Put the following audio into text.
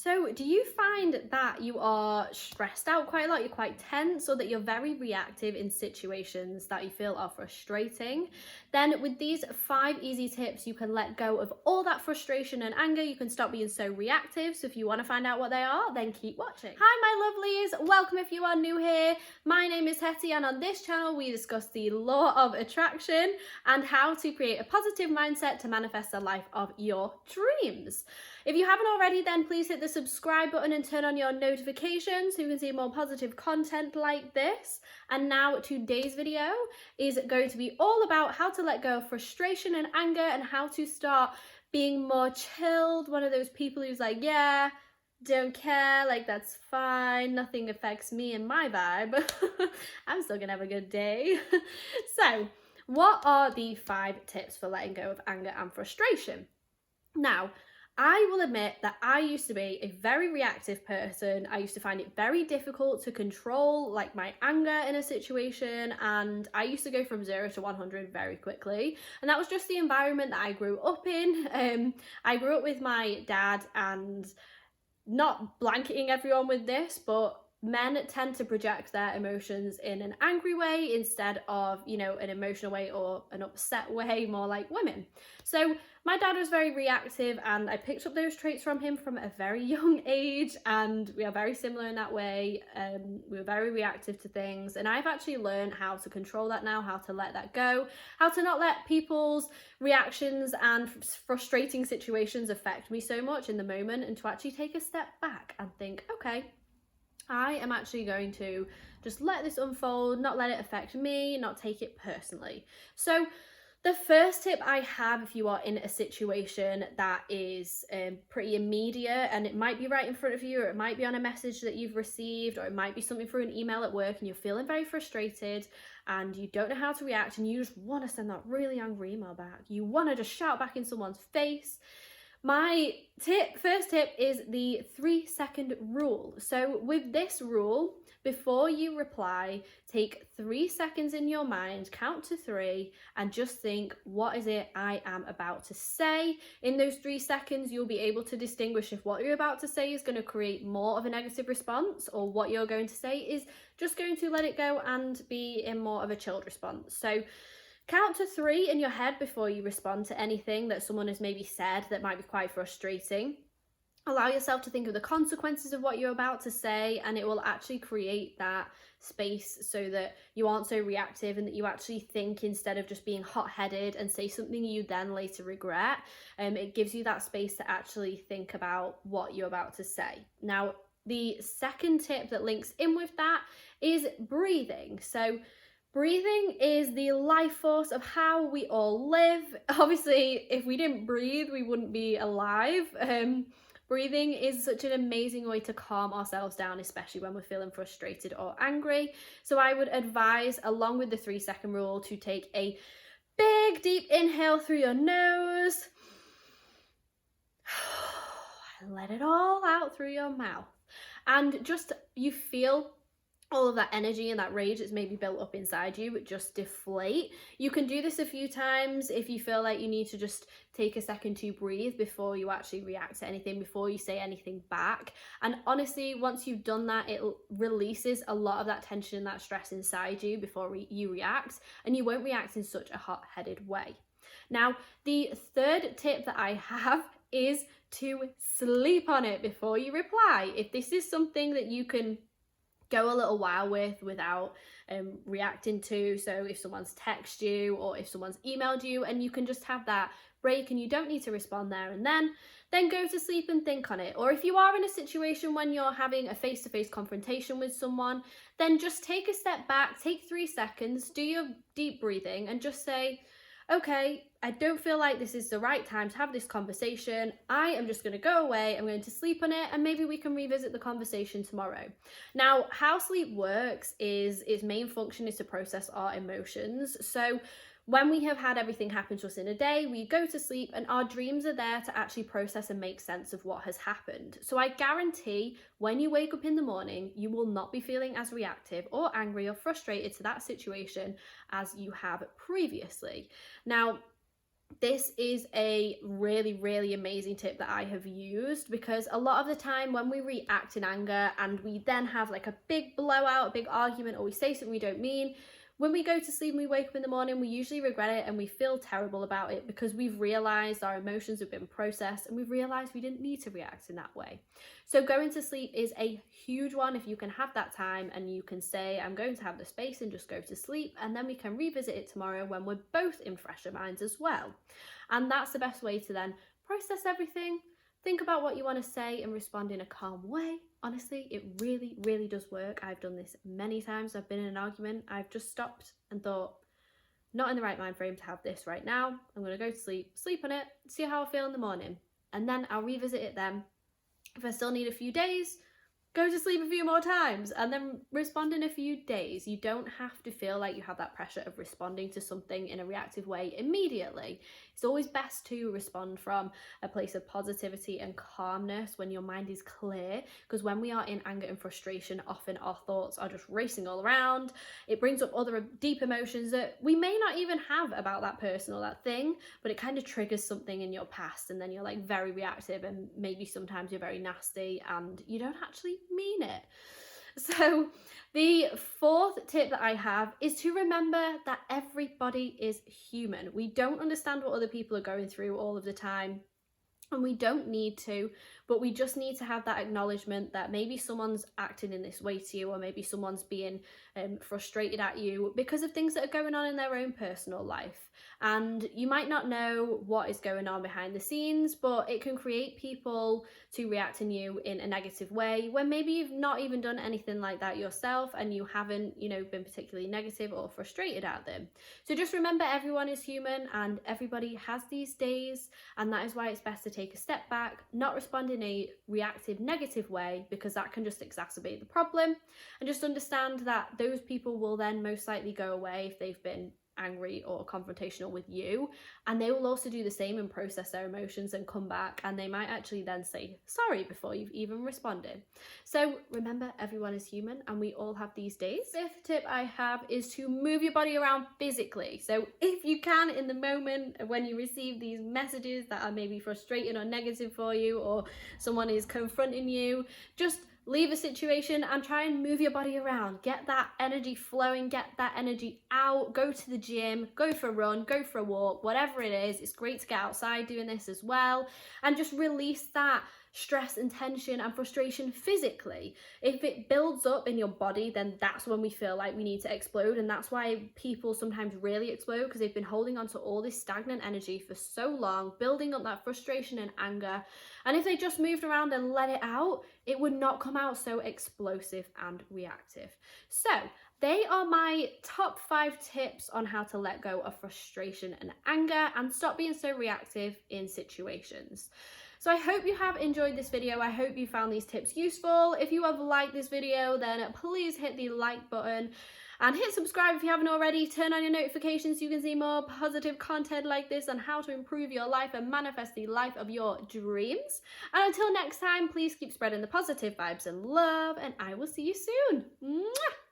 So, do you find that you are stressed out quite a lot? You're quite tense, or that you're very reactive in situations that you feel are frustrating? Then, with these 5 easy tips, you can let go of all that frustration and anger. You can stop being so reactive. So, if you want to find out what they are, then keep watching. Hi, my lovelies. Welcome if you are new here. My name is Hetty, and on this channel, we discuss the law of attraction and how to create a positive mindset to manifest the life of your dreams. If you haven't already, then please hit the subscribe button and turn on your notifications so you can see more positive content like this. And now today's video is going to be all about how to let go of frustration and anger and how to start being more chilled. One of those people who's like, yeah, don't care, like that's fine, nothing affects me and my vibe. I'm still gonna have a good day. So, what are the 5 tips for letting go of anger and frustration? Now, I will admit that I used to be a very reactive person. I used to find it very difficult to control like my anger in a situation, and I used to go from 0 to 100 very quickly. And that was just the environment that I grew up in. I grew up with my dad, and not blanketing everyone with this, but men tend to project their emotions in an angry way instead of, an emotional way or an upset way, more like women. So my dad was very reactive, and I picked up those traits from him from a very young age, and we are very similar in that way. We were very reactive to things, and I've actually learned how to control that now, how to let that go, how to not let people's reactions and frustrating situations affect me so much in the moment, and to actually take a step back and think, okay, I am actually going to just let this unfold, not let it affect me, not take it personally. So the first tip I have, if you are in a situation that is pretty immediate, and it might be right in front of you, or it might be on a message that you've received, or it might be something through an email at work, and you're feeling very frustrated and you don't know how to react, and you just want to send that really angry email back. You want to just shout back in someone's face. My first tip is the 3-second rule. So with this rule, before you reply, take 3 seconds in your mind, count to 3, and just think, what is it I am about to say? In those 3 seconds, you'll be able to distinguish if what you're about to say is going to create more of a negative response, or what you're going to say is just going to let it go and be in more of a chilled response. So count to 3 in your head before you respond to anything that someone has maybe said that might be quite frustrating. Allow yourself to think of the consequences of what you're about to say, and it will actually create that space so that you aren't so reactive, and that you actually think instead of just being hot-headed and say something you then later regret. It gives you that space to actually think about what you're about to say. Now, the second tip that links in with that is breathing. So breathing is the life force of how we all live. Obviously, if we didn't breathe, we wouldn't be alive. Breathing is such an amazing way to calm ourselves down, especially when we're feeling frustrated or angry. So I would advise, along with the 3-second rule, to take a big, deep inhale through your nose. Let it all out through your mouth. And just, you feel all of that energy and that rage that's maybe built up inside you just deflate. You can do this a few times if you feel like you need to just take a second to breathe before you actually react to anything, before you say anything back. And honestly, once you've done that, it releases a lot of that tension and that stress inside you before you react, and you won't react in such a hot-headed way. Now, the third tip that I have is to sleep on it before you reply. If this is something that you can go a little while without reacting to, so if someone's texted you or if someone's emailed you, and you can just have that break and you don't need to respond there and then go to sleep and think on it. Or if you are in a situation when you're having a face-to-face confrontation with someone, then just take a step back, take 3 seconds, do your deep breathing, and just say, okay, I don't feel like this is the right time to have this conversation. I am just going to go away. I'm going to sleep on it, and maybe we can revisit the conversation tomorrow. Now, how sleep works is its main function is to process our emotions. So when we have had everything happen to us in a day, we go to sleep, and our dreams are there to actually process and make sense of what has happened. So I guarantee when you wake up in the morning, you will not be feeling as reactive or angry or frustrated to that situation as you have previously. Now, this is a really, really amazing tip that I have used, because a lot of the time when we react in anger and we then have like a big blowout, a big argument, or we say something we don't mean, when we go to sleep and we wake up in the morning, we usually regret it and we feel terrible about it because we've realized our emotions have been processed and we've realized we didn't need to react in that way. So going to sleep is a huge one. If you can have that time and you can say, I'm going to have the space, and just go to sleep, and then we can revisit it tomorrow when we're both in fresher minds as well. And that's the best way to then process everything, think about what you want to say, and respond in a calm way. Honestly, it really, really does work. I've done this many times. I've been in an argument. I've just stopped and thought, not in the right mind frame to have this right now. I'm going to go to sleep on it, see how I feel in the morning. And then I'll revisit it then. If I still need a few days, go to sleep a few more times and then respond in a few days. You don't have to feel like you have that pressure of responding to something in a reactive way immediately. It's always best to respond from a place of positivity and calmness when your mind is clear, because when we are in anger and frustration, often our thoughts are just racing all around. It brings up other deep emotions that we may not even have about that person or that thing, but it kind of triggers something in your past, and then you're like very reactive, and maybe sometimes you're very nasty and you don't actually mean it. So the fourth tip that I have is to remember that everybody is human. We don't understand what other people are going through all of the time, and we don't need to, but we just need to have that acknowledgement that maybe someone's acting in this way to you, or maybe someone's being frustrated at you because of things that are going on in their own personal life. And you might not know what is going on behind the scenes, but it can create people to react in you in a negative way when maybe you've not even done anything like that yourself, and you haven't, been particularly negative or frustrated at them. So just remember, everyone is human and everybody has these days, and that is why it's best to take a step back, not respond in a reactive, negative way, because that can just exacerbate the problem, and just understand that those people will then most likely go away if they've been angry or confrontational with you, and they will also do the same and process their emotions and come back, and they might actually then say sorry before you've even responded. So remember, everyone is human and we all have these days. Fifth tip I have is to move your body around physically. So if you can, in the moment when you receive these messages that are maybe frustrating or negative for you, or someone is confronting you, just leave a situation and try and move your body around. Get that energy flowing, get that energy out, go to the gym, go for a run, go for a walk, whatever it is. It's great to get outside doing this as well, and just release that stress and tension and frustration physically. If it builds up in your body, then that's when we feel like we need to explode, and that's why people sometimes really explode, because they've been holding on to all this stagnant energy for so long, building up that frustration and anger, and if they just moved around and let it out, it would not come out so explosive and reactive. So they are my top 5 tips on how to let go of frustration and anger and stop being so reactive in situations. So I hope you have enjoyed this video. I hope you found these tips useful. If you have liked this video, then please hit the like button and hit subscribe if you haven't already. Turn on your notifications so you can see more positive content like this on how to improve your life and manifest the life of your dreams. And until next time, please keep spreading the positive vibes and love, and I will see you soon. Mwah!